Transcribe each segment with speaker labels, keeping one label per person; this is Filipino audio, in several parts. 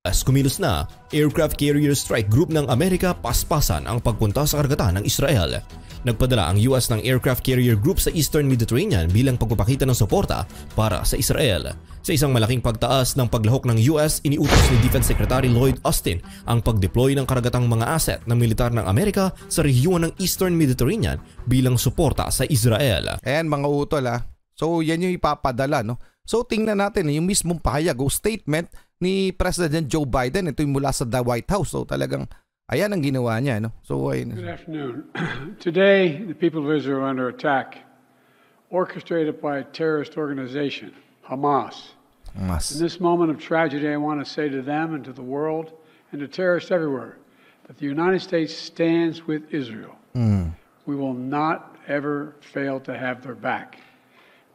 Speaker 1: Kumilos na, aircraft carrier strike group ng Amerika paspasan ang pagpunta sa karagatan ng Israel. Nagpadala ang US ng aircraft carrier group sa Eastern Mediterranean bilang pagpapakita ng suporta para sa Israel. Sa isang malaking pagtaas ng paglahok ng US, iniutos ni Defense Secretary Lloyd Austin ang pag-deploy ng karagatang mga asset ng militar ng Amerika sa rehiyon ng Eastern Mediterranean bilang suporta sa Israel.
Speaker 2: Ayan mga utol So yan yung ipapadala no. So tingnan natin yung mismong pahayag o statement ni President Joe Biden. Ito yung mula sa the White House. So talagang ayan ang ginawa niya no. So ayun.
Speaker 3: Good afternoon. Today the people of Israel are under attack orchestrated by a terrorist organization, Hamas. In this moment of tragedy, I want to say to them and to the world and to terrorists everywhere that the United States stands with Israel. We will not ever fail to have their back.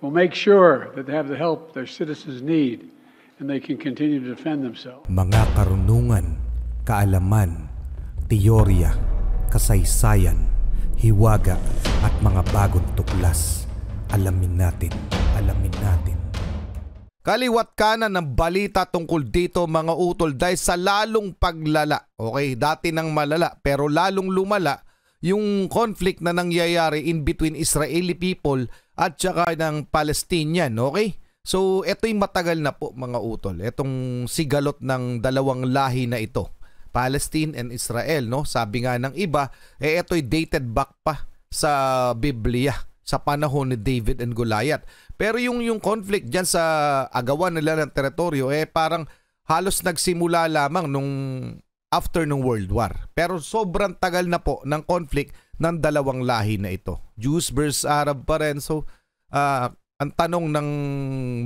Speaker 3: We'll make sure that they have the help their citizens need and they can continue to defend themselves.
Speaker 2: Mga karunungan, kaalaman, teorya, kasaysayan, hiwaga at mga bagong tuklas. Alamin natin. Kaliwat kanan ng balita tungkol dito mga utol dahil sa lalong paglala. Okay, dati nang malala pero lalong lumala yung conflict na nangyayari in between Israeli people at saka ng Palestinian, okay? So, ito'y matagal na po mga utol. Itong sigalot ng dalawang lahi na ito, Palestine and Israel, no? Sabi nga ng iba, ito'y dated back pa sa Biblia, sa panahon ni David and Goliath. Pero yung conflict dyan sa agawan nila ng teritoryo, parang halos nagsimula lamang nung after ng World War. Pero sobrang tagal na po ng conflict ng dalawang lahi na ito. Jews versus Arab pa rin. So, ang tanong ng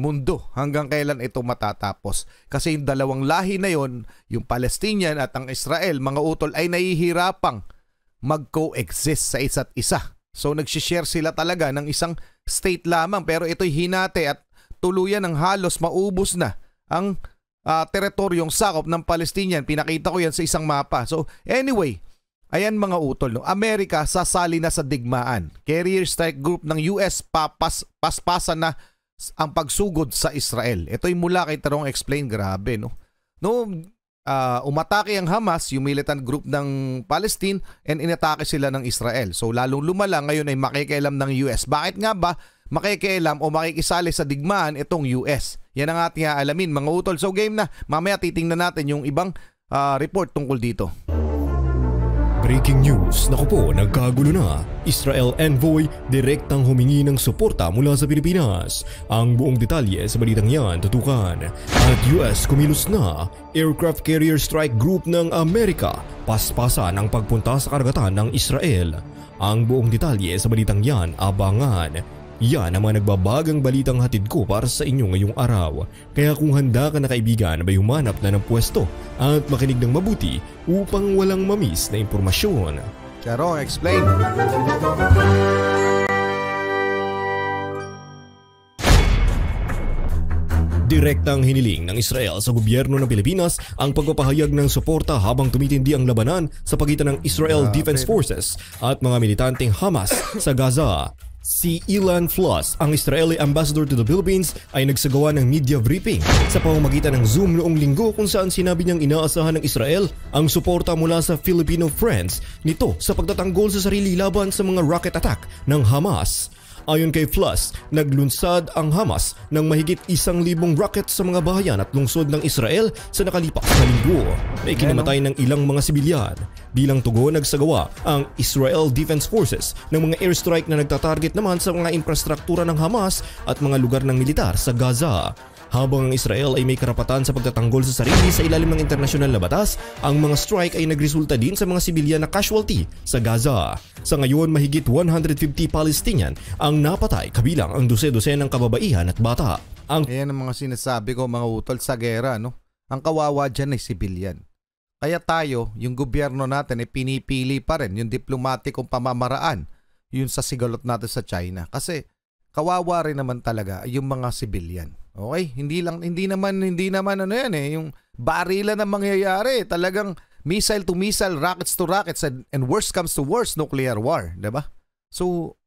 Speaker 2: mundo, hanggang kailan ito matatapos? Kasi yung dalawang lahi na yon, yung Palestinian at ang Israel, mga utol, ay nahihirapang mag-coexist sa isa't isa. So, nagsishare sila talaga ng isang state lamang. Pero ito'y hinati at tuluyan ng halos maubos na ang teritoryong sakop ng Palestinian. Pinakita ko yan sa isang mapa. So anyway, ayan mga utol, no? Amerika sasali na sa digmaan. Carrier strike group ng US paspasan na ang pagsugod sa Israel. Ito'y mula kay Tarong Explain. Grabe, no? Umatake ang Hamas, yung militant group ng Palestine, and inatake sila ng Israel. So lalong lumala, ngayon ay makikialam ng US. Bakit nga ba makikialam o makikisali sa digmaan itong US? Yan ang ating alamin mga utol. So game na, mamaya titingnan natin yung ibang report tungkol dito.
Speaker 1: Breaking news, naku po, nagkagulo na. Israel envoy direktang humingi ng suporta mula sa Pilipinas. Ang buong detalye sa balitang yan tutukan. At US kumilos na, aircraft carrier strike group ng Amerika paspasan ang pagpunta sa karagatan ng Israel. Ang buong detalye sa balitang yan abangan. Yan ang mga nagbabagang balitang hatid ko para sa inyo ngayong araw. Kaya kung handa ka na kaibigan, may humanap na ng pwesto at makinig ng mabuti upang walang mamiss na impormasyon.
Speaker 2: Tarong Explain.
Speaker 1: Direktang hiniling ng Israel sa gobyerno ng Pilipinas ang pagpapahayag ng suporta habang tumitindi ang labanan sa pagitan ng Israel Defense Forces at mga militanteng Hamas sa Gaza. Si Ilan Floss, ang Israeli ambassador to the Philippines, ay nagsagawa ng media briefing sa pamamagitan ng Zoom noong linggo kung saan sinabi niyang inaasahan ng Israel ang suporta mula sa Filipino friends nito sa pagtatanggol sa sarili laban sa mga rocket attack ng Hamas. Ayon kay Floss, naglunsad ang Hamas ng mahigit 1,000 rocket sa mga bahayan at lungsod ng Israel sa nakalipas na linggo. May kinamatay ng ilang mga sibilyan. Bilang tugon, nagsagawa ang Israel Defense Forces ng mga airstrike na nagtatarget naman sa mga infrastruktura ng Hamas at mga lugar ng militar sa Gaza. Habang ang Israel ay may karapatan sa pagtatanggol sa sarili sa ilalim ng internasyonal na batas, ang mga strike ay nagresulta din sa mga sibilyan na casualty sa Gaza. Sa ngayon, mahigit 150 Palestinian ang napatay kabilang ang 12 ng kababaihan at bata.
Speaker 2: Ayan ang mga sinasabi ko mga utol sa gera, no? Ang kawawa dyan ay sibilyan. Kaya tayo, yung gobyerno natin ay pinipili pa rin yung diplomatikong pamamaraan yun sa sigalot natin sa China. Kasi kawawa rin naman talaga yung mga sibilyan. Okay? Hindi naman ano yan yung barila na mangyayari. Talagang missile to missile, rockets to rockets, and worst comes to worst, nuclear war. Diba? So,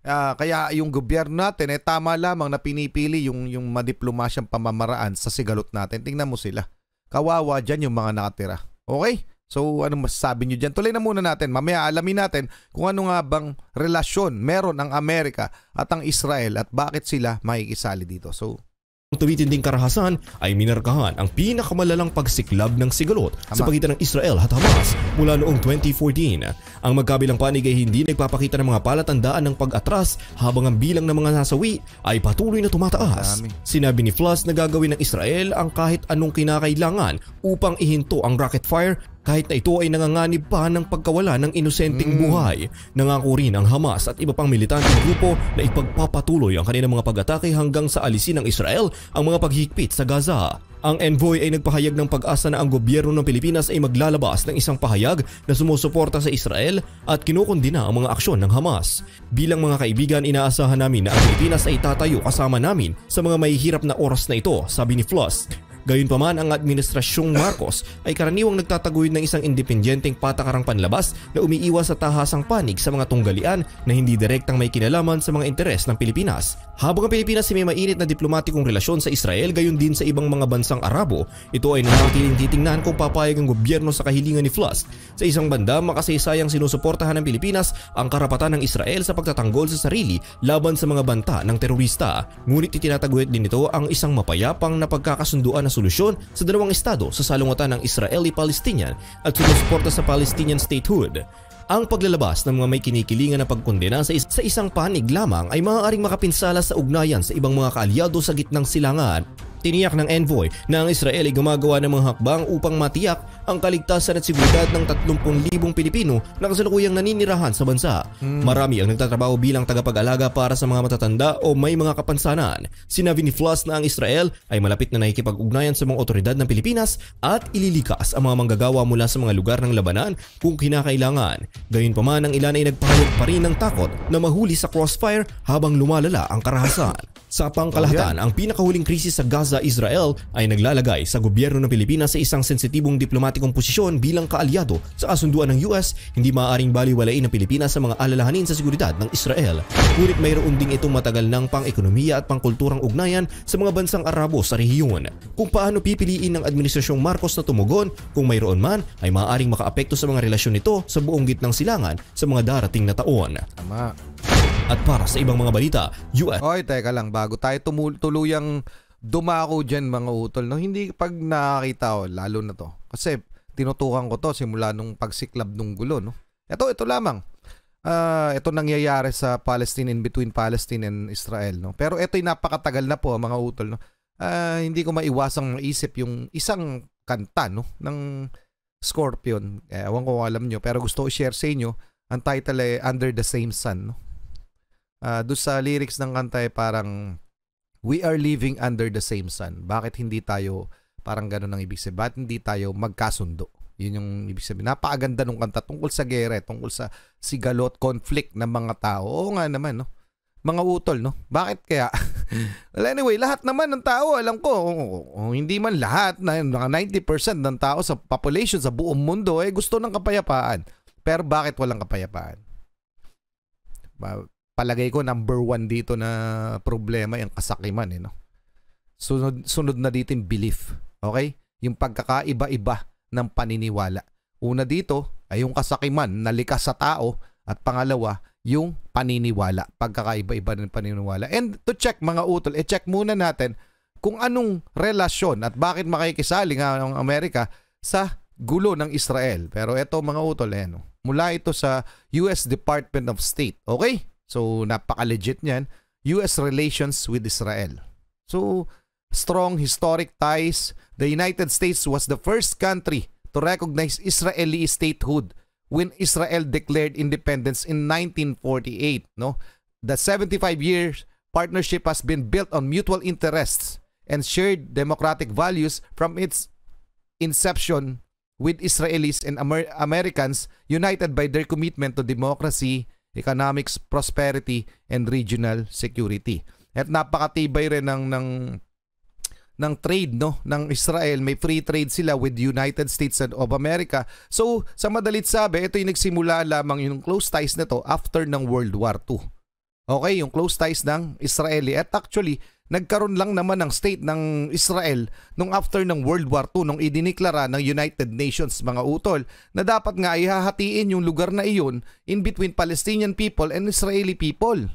Speaker 2: kaya yung gobyerno natin, tama lamang na pinipili yung madiplomasyang pamamaraan sa sigalot natin. Tingnan mo sila. Kawawa dyan yung mga nakatira. Okay? So anong masasabi nyo dyan? Tuloy na muna natin. Mamaya alamin natin kung ano nga bang relasyon meron ang Amerika at ang Israel at bakit sila makikisali dito. So
Speaker 1: tumitinding karahasan ay minarkahan ang pinakamalalang pagsiklab ng sigalot sa pagitan ng Israel at Hamas mula noong 2014. Ang magkabilang panig ay hindi nagpapakita ng mga palatandaan ng pag-atras habang ang bilang ng mga nasawi ay patuloy na tumataas. Sinabi ni Fluss na gagawin ng Israel ang kahit anong kinakailangan upang ihinto ang rocket fire kahit na ito ay nanganganib pa ng pagkawala ng inosenteng buhay. Nangako rin ang Hamas at iba pang militanteng grupo na ipagpapatuloy ang kanilang mga pag-atake hanggang sa alisin ng Israel ang mga paghihigpit sa Gaza. Ang envoy ay nagpahayag ng pag-asa na ang gobyerno ng Pilipinas ay maglalabas ng isang pahayag na sumusuporta sa Israel at kinukondina ang mga aksyon ng Hamas. Bilang mga kaibigan, inaasahan namin na ang Pilipinas ay tatayo kasama namin sa mga mahihirap na oras na ito, sabi ni Fluss. Gayunpaman, ang Administrasyong Marcos ay karaniwang nagtataguyod ng isang independenteng patakarang panlabas na umiiwas sa tahasang panig sa mga tunggalian na hindi direktang may kinalaman sa mga interes ng Pilipinas. Habang ang Pilipinas ay may mainit na diplomatikong relasyon sa Israel gayon din sa ibang mga bansang Arabo, ito ay nanatiling titingnan kung papayag ang gobyerno sa kahilingan ni Fluss. Sa isang banda, makasaysayang sinusuportahan ng Pilipinas ang karapatan ng Israel sa pagtatanggol sa sarili laban sa mga banta ng terorista. Ngunit itinataguyod din ito ang isang mapayapang na pagkakasunduan na solusyon sa dalawang estado sa salungutan ng Israeli-Palestinian at sumusuporta sa Palestinian statehood. Ang paglalabas ng mga may kinikilingan na pagkondena sa isang panig lamang ay maaaring makapinsala sa ugnayan sa ibang mga kaalyado sa gitnang silangan. Tiniyak ng envoy na ang Israel ay gumagawa ng mga hakbang upang matiyak ang kaligtasan at seguridad ng 30,000 Pilipino na kasalukuyang naninirahan sa bansa. Marami ang nagtatrabaho bilang tagapag-alaga para sa mga matatanda o may mga kapansanan. Sinabi ni Fluss na ang Israel ay malapit na nakikipag-ugnayan sa mga otoridad ng Pilipinas at ililikas ang mga manggagawa mula sa mga lugar ng labanan kung kinakailangan. Gayunpaman, ang ilan ay nagpahayag pa rin ng takot na mahuli sa crossfire habang lumalala ang karahasan. Sa pangkalahatan, ang pinakahuling krisis sa Gaza-Israel ay naglalagay sa gobyerno ng Pilipinas sa isang sensitibong diplomatikong posisyon bilang kaalyado sa kasunduan ng US. Hindi maaaring baliwalain ng Pilipinas sa mga alalahanin sa seguridad ng Israel. Ngunit mayroon ding itong matagal ng pang-ekonomiya at pangkulturang ugnayan sa mga bansang Arabo sa rehiyon. Kung paano pipiliin ng Administrasyong Marcos na tumugon kung mayroon man ay maaaring makaapekto sa mga relasyon nito sa buong gitnang silangan sa mga darating na taon.
Speaker 2: Tama.
Speaker 1: At para sa ibang mga balita, US...
Speaker 2: Oy, teka lang, bago tayo tuluyang dumako dyan mga utol, no? Hindi pag nakakita, lalo na to. Kasi tinutukan ko to simula nung pagsiklab nung gulo, no? Ito lamang. Ito nangyayari sa Palestine, in between Palestine and Israel, no? Pero ito'y napakatagal na po mga utol, no? Hindi ko maiwasang maisip yung isang kanta, no? Ng Scorpion. Ewan ko kung alam nyo, pero gusto ko share sa inyo. Ang title ay Under the Same Sun, no? Doon sa lyrics ng kanta ay parang we are living under the same sun. Bakit hindi tayo parang gano'n ang ibig sabihin? Bakit hindi tayo magkasundo? Yun yung ibig sabihin. Napakaganda ng kanta tungkol sa gere, tungkol sa sigalot, conflict ng mga tao. Oo nga naman, no? Mga utol, no? Bakit kaya? Well, anyway, lahat naman ng tao, alam ko, hindi man lahat, mga 90% ng tao sa population sa buong mundo ay gusto ng kapayapaan. Pero bakit walang kapayapaan? Palagay ko number 1 dito na problema yung kasakiman, no? Sunod na dito yung belief, okay? Yung pagkakaiba-iba ng paniniwala. Una dito ay yung kasakiman na likas sa tao at pangalawa yung paniniwala, pagkakaiba-iba ng paniniwala. And to check mga utol, check muna natin kung anong relasyon at bakit makikisali nga ang Amerika sa gulo ng Israel. Pero eto mga utol, no? Mula ito sa US Department of State, okay? So, napaka-legit niyan. U.S. relations with Israel. So, strong historic ties. The United States was the first country to recognize Israeli statehood when Israel declared independence in 1948. No? The 75-year partnership has been built on mutual interests and shared democratic values from its inception, with Israelis and Americans united by their commitment to democracy, economics, prosperity, and regional security. At napakatibay rin ng trade, no, ng Israel. May free trade sila with United States of America. So, sa madalit sabi, ito yung nagsimula lamang yung close ties na to after ng World War II. Okay, yung close ties ng Israeli. At actually, nagkaroon lang naman ng state ng Israel nung after ng World War II, nung idiniklara ng United Nations, mga utol, na dapat nga ihahatiin yung lugar na iyon in between Palestinian people and Israeli people.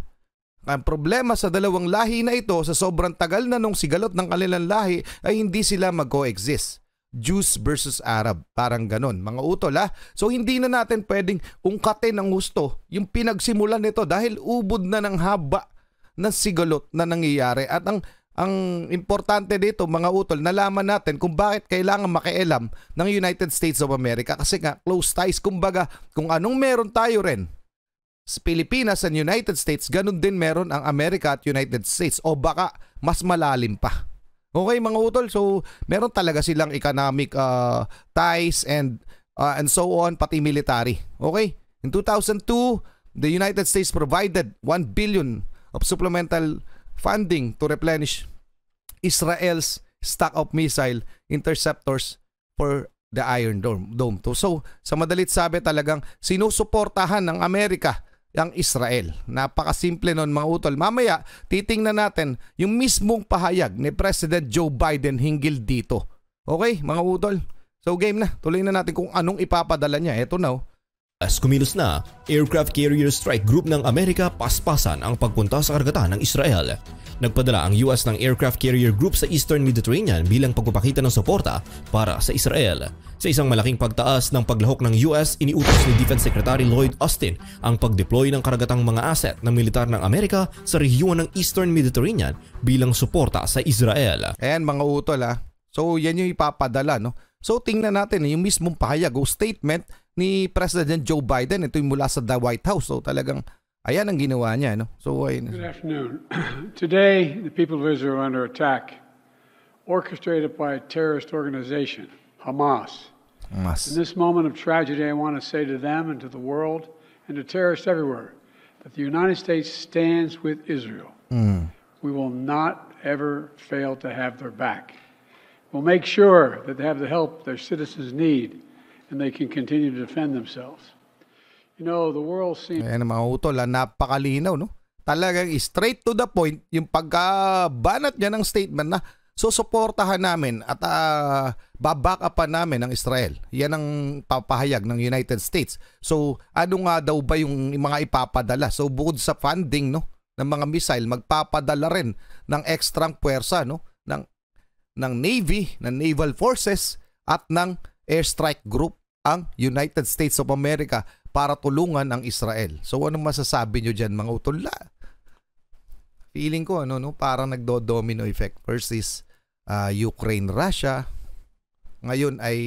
Speaker 2: Ang problema sa dalawang lahi na ito, sa sobrang tagal na nung sigalot ng kanilang lahi, ay hindi sila mag-coexist. Jews versus Arab, parang ganon, mga utol ha. So hindi na natin pwedeng ungkatin ng gusto yung pinagsimulan nito dahil ubod na ng haba ng sigalot na nangyayari. At ang importante dito, mga utol, nalaman natin kung bakit kailangan makialam ng United States of America, kasi nga close ties, kumbaga kung anong meron tayo rin sa Pilipinas and United States, ganun din meron ang Amerika at United States, o baka mas malalim pa. Okay, mga utol, so meron talaga silang economic ties and so on, pati military. Okay, in 2002, the United States provided $1 billion of supplemental funding to replenish Israel's stock of missile interceptors for the Iron Dome. So sa madalit sabi, talagang sinusuportahan ng Amerika ang Israel. Napakasimple nun, mga utol. Mamaya, titingnan natin yung mismong pahayag ni President Joe Biden hinggil dito. Okay, mga utol? So game na. Tuloy na natin kung anong ipapadala niya. Eto na.
Speaker 1: As kumilos na, aircraft carrier strike group ng Amerika paspasan ang pagpunta sa karagatan ng Israel. Nagpadala ang US ng aircraft carrier group sa Eastern Mediterranean bilang pagpapakita ng suporta para sa Israel. Sa isang malaking pagtaas ng paglahok ng US, iniutos ni Defense Secretary Lloyd Austin ang pag-deploy ng karagatang mga asset ng militar ng Amerika sa rehiyon ng Eastern Mediterranean bilang suporta sa Israel.
Speaker 2: Ayan, mga utol ha. So yan yung ipapadala, no? So tingnan natin yung mismong pahayag o statement ni President Joe Biden. Ito yung mula sa the White House. So talagang ayan ang ginawa niya, no? So
Speaker 3: Good afternoon. Today, the people of Israel are under attack, orchestrated by a terrorist organization, Hamas. In this moment of tragedy, I want to say to them and to the world and to terrorists everywhere that the United States stands with Israel. We will not ever fail to have their back. We'll make sure that they have the help their citizens need and they can continue to defend themselves. You know, the world seems...
Speaker 2: Ayan, mga utol, napakalinaw, no? Talagang straight to the point yung pagkabanat niya ng statement na susuportahan namin at baback upan namin ng Israel. Yan ang papahayag ng United States. So ano nga daw ba yung mga ipapadala? So bukod sa funding, no, ng mga missile, magpapadala rin ng ekstrang puwersa, no, ng Navy, ng Naval Forces at ng airstrike group ang United States of America para tulungan ang Israel. So anong masasabi nyo dyan, mga utula? Feeling ko parang nagdo-domino effect. First is Ukraine, Russia. Ngayon ay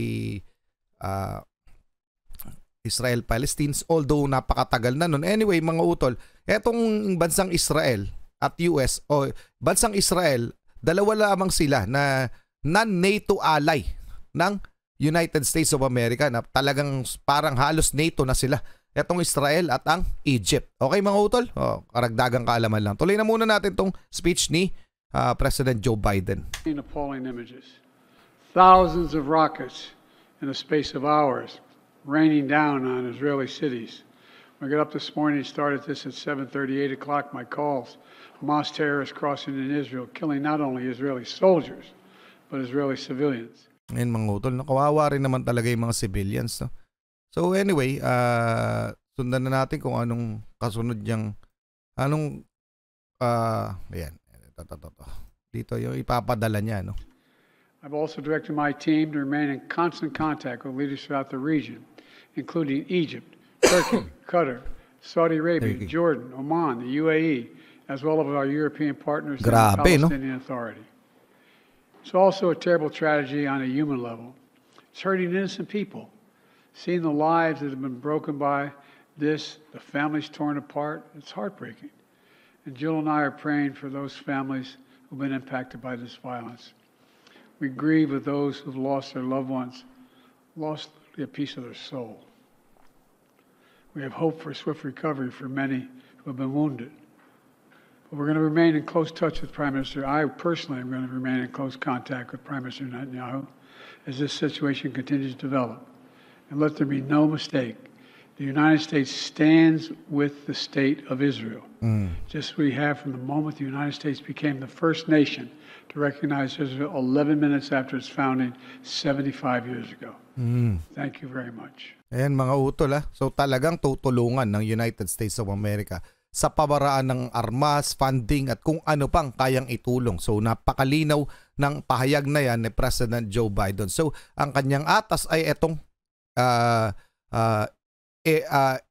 Speaker 2: Israel, Palestine. Although napakatagal na nun. Anyway, mga utol, etong bansang Israel at US o bansang Israel, dalawa lamang sila na non-NATO ally ng United States of America na talagang parang halos NATO na sila. Etong Israel at ang Egypt. Okay, mga utol? Karagdagang kaalaman lang. Tuloy na muna natin tong speech ni President Joe Biden.
Speaker 3: Appalling images. Thousands of rockets in the space of hours raining down on Israeli cities. When I got up this morning, started this at 7:30, 8 o'clock, my calls. Hamas terrorists crossing in Israel, killing not only Israeli soldiers, but Israeli civilians.
Speaker 2: Ngayon, mga utol, kawawa rin naman talaga yung mga civilians. No? So anyway, sundan na natin kung anong kasunod niyang, ayan, dito yung ipapadala niya. No?
Speaker 3: I've also directed my team to remain in constant contact with leaders throughout the region, including Egypt, Turkey, Qatar, Saudi Arabia, Jordan, Oman, the UAE, as well as our European partners and the Palestinian Authority. It's also a terrible tragedy on a human level. It's hurting innocent people. Seeing the lives that have been broken by this, the families torn apart, it's heartbreaking. And Jill and I are praying for those families who've been impacted by this violence. We grieve with those who've lost their loved ones, lost a piece of their soul. We have hope for swift recovery for many who have been wounded. But we're going to remain in close touch with Prime Minister. I personally am going to remain in close contact with Prime Minister Netanyahu as this situation continues to develop. And let there be no mistake, The United States stands with the state of Israel. Just as we have from the moment the United States became the first nation to recognize Israel 11 minutes after its founding 75 years ago. Thank you very much.
Speaker 2: Ayan mga utol ha. So talagang tutulungan ng United States of America sa pamaraan ng armas, funding at kung ano pang kayang itulong. So napakalinaw ng pahayag na yan ni President Joe Biden. So ang kanyang atas ay itong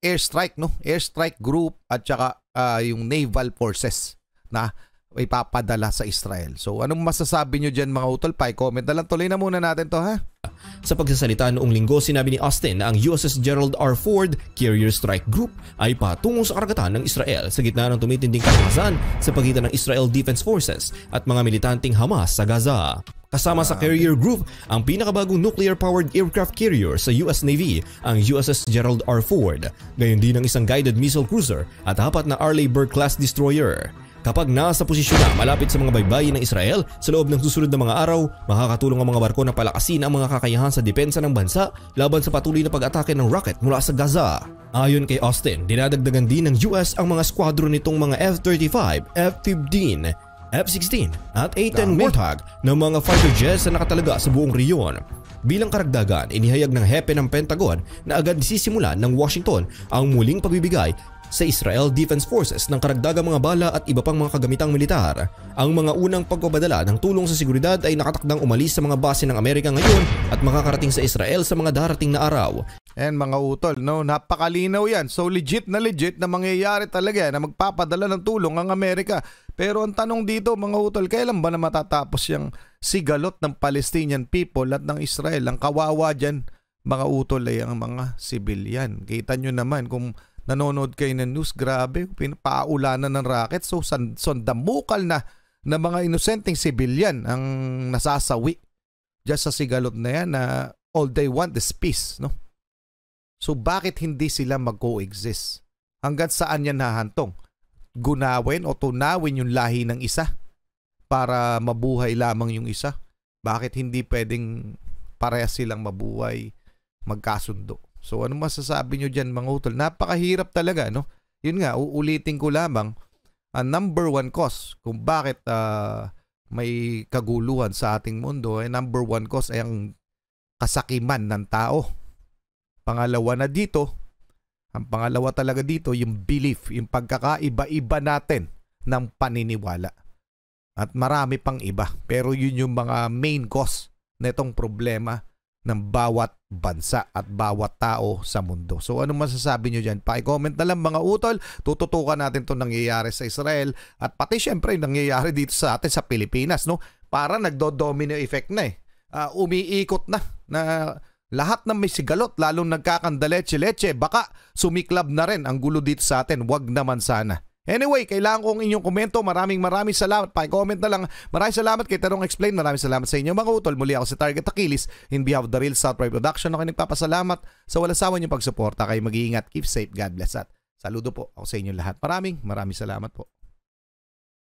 Speaker 2: airstrike, no? Airstrike group at saka yung naval forces na ipapadala sa Israel. So anong masasabi nyo dyan mga utol? Pa-comment na lang. Tuloy na muna natin to ha.
Speaker 1: Sa pagsasalita noong linggo, sinabi ni Austin na ang USS Gerald R. Ford Carrier Strike Group ay patungo sa karagatan ng Israel sa gitna ng tumitinding kalahasan sa pagitan ng Israel Defense Forces at mga militanteng Hamas sa Gaza. Kasama sa Carrier Group ang pinakabagong nuclear-powered aircraft carrier sa US Navy, ang USS Gerald R. Ford. Gayon din ang isang guided missile cruiser at 4 na Arleigh Burke-class destroyer. Kapag nasa posisyon na malapit sa mga baybayin ng Israel sa loob ng susunod na mga araw, makakatulong ang mga barko na palakasin ang mga kakayahan sa depensa ng bansa laban sa patuloy na pag-atake ng rocket mula sa Gaza. Ayon kay Austin, dinadagdagan din ng US ang mga squadron nitong mga F-35, F-15, F-16 at A-10 Warthog ng mga fighter jets na nakatalaga sa buong rehiyon. Bilang karagdagan, inihayag ng hepe ng Pentagon na agad sisimulan ng Washington ang muling pagbibigay sa Israel Defense Forces ng karagdagang mga bala at iba pang mga kagamitang militar. Ang mga unang pagpapadala ng tulong sa seguridad ay nakatakdang umalis sa mga base ng Amerika ngayon at makakarating sa Israel sa mga darating na araw.
Speaker 2: And mga utol, no, napakalinaw yan. So legit na mangyayari talaga na magpapadala ng tulong ang Amerika. Pero ang tanong dito mga utol, kailan ba na matatapos yung sigalot ng Palestinian people at ng Israel? Ang kawawa dyan mga utol ay ang mga civilian. Kita nyo naman kung nanonood kayo ng news, grabe, pinapaulanan ng rocket. So sondamukal na mga inosenteng civilian ang nasasawi just sa sigalot na yan na all they want is peace, no? So bakit hindi sila mag-coexist? Hanggang saan yan hahantong? Gunawin o tunawin yung lahi ng isa para mabuhay lamang yung isa? Bakit hindi pwedeng parehas silang mabuhay, magkasundo? So ano masasabi nyo dyan mga utol? Napakahirap talaga, no? Yun nga, uulitin ko lamang ang number one cause kung bakit may kaguluhan sa ating mundo. Number one cause ay ang kasakiman ng tao. Pangalawa na dito, ang pangalawa talaga dito, yung belief, yung pagkakaiba-iba natin ng paniniwala. At marami pang iba. Pero yun yung mga main cause na itong problema ng bawat bansa at bawat tao sa mundo. So anong masasabi nyo dyan? Pa-comment na lang mga utol. Tututukan natin itong nangyayari sa Israel at pati syempre nangyayari dito sa atin sa Pilipinas, no? Para nagdo-domino effect na eh. Umiikot na lahat ng may sigalot, lalong nagkakandaleche-leche, baka sumiklab na rin ang gulo dito sa atin. Wag naman sana. Anyway, kailangan kong inyong komento. Maraming salamat. Pa-comment na lang. Maraming salamat kay Tarong Explain. Maraming salamat sa inyo mga utol. Muli ako si Target Achilles in behalf of the Real South Pride Production. Ako nagpapasalamat sa walang sawa niyong pagsuporta. Kayo mag-iingat. Keep safe. God bless. At saludo po ako sa inyo lahat. Maraming salamat po.